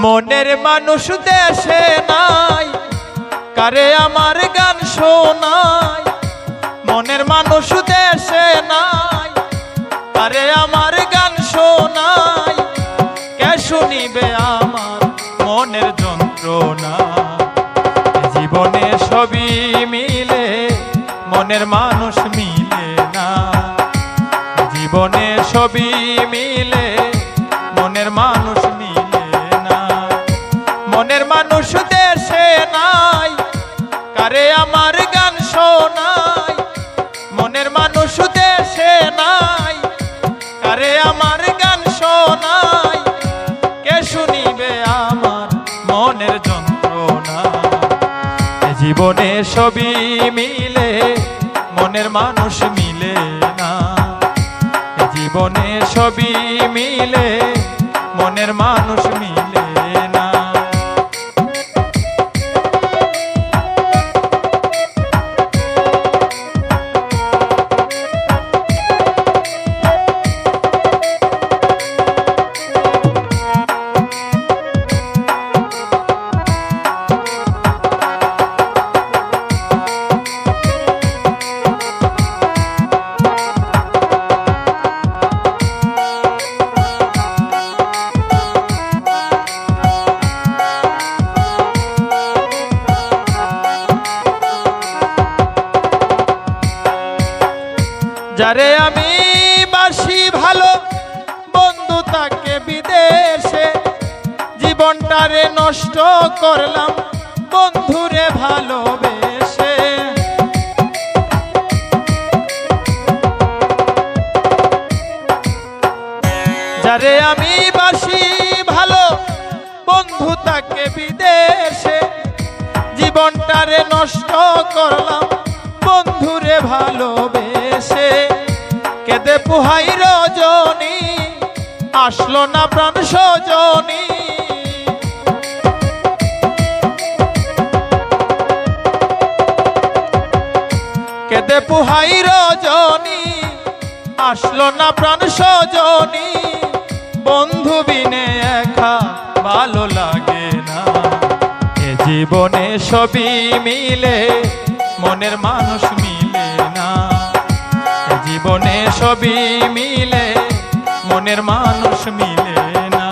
মনের মানুষ দেশে নাই, কারে আমার গান শোনাই। মনের মানুষ দেশে নাই, কারে আমার গান শোনাই। কে শুনিবে আমার মনের যন্ত্রণা। জীবনে সবই মিলে, মনের মানুষ মিলে না। জীবনে সবই মিলে, মনের মানুষ মিলে না। মনের মানুষ দেশে নাই, কারে আমার গান শোনাই। মনের মানুষ দেশে নাই, কারে আমার গান শোনাই। কে শুনিবে আমার মনের যন্ত্রণা। জীবনে সবই মিলে, মনের মানুষ মিলে না। জীবনে সবই মিলে, মনের মানুষ মিলে না। যারে আমি বাসি ভালো, বন্ধু তাকে বিদেশে। জীবনটারে নষ্ট করলাম, বন্ধুরে ভালোবেসে। যারে আমি বাসি ভালো, বন্ধু তাকে বিদেশে। জীবনটারে নষ্ট করলাম, বন্ধুরে ভালোবেসে। কেঁদে পুহাই রজনী, আসলো না প্রাণ সজনী। কেঁদে পুহাই রজনী, আসলো না প্রাণ সজনী। বন্ধু বিনে একা ভালো লাগে না। এ জীবনে সবই মিলে, মনের মানুষ মিলে না। জীবনে সবই মিলে, মনের মানুষ মিলে না।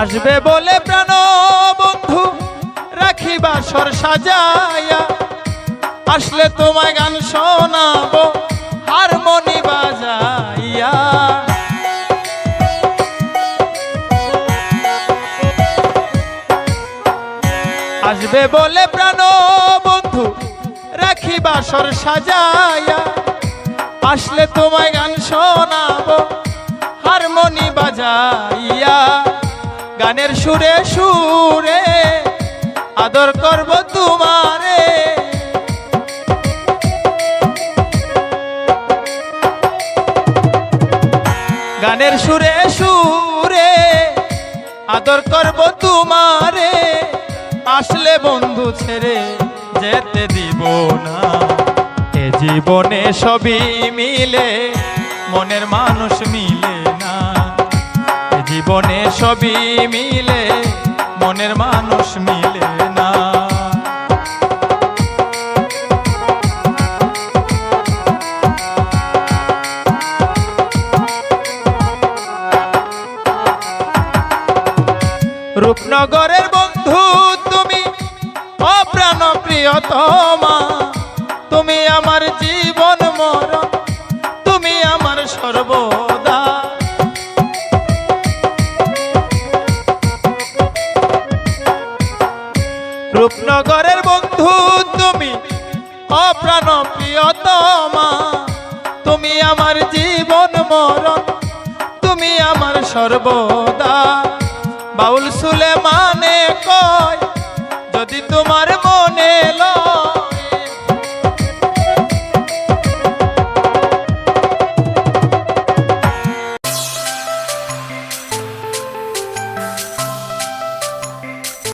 আসবে বলে প্রাণ বন্ধু, রাখি বাসর সাজাইয়া। আসলে তোমায় গান শোনাবো, হারমোনি বাজাইয়া। আসবে বলে প্রাণ বন্ধু, রাখি বাসর সাজাইয়া। আসলে তোমায় গান শোনাবো, হারমোনি বাজাইয়া। গানের সুরে সুরে আদর করব তোমারে। গানের সুরে সুরে আদর করব তোমারে। আসলে বন্ধু ছেড়ে যেতে দিব না। এ জীবনে সবই মিলে, মনের মানুষ মিলে না। জীবনে সবই মিলে, মনের মানুষ মিলে না। রূপনগরের বন্ধু তুমি, অপ্রাণ প্রিয়তমা। তুমি আমার জীবন মরণ, তুমি আমার সর্বদা। রূপনগরের বন্ধু তুমি, অপ্রাণ প্রিয়তমা। তুমি আমার জীবন মরণ, সর্বদা। বাউল সুলেমানে কয় যদি তোমার মনে লয়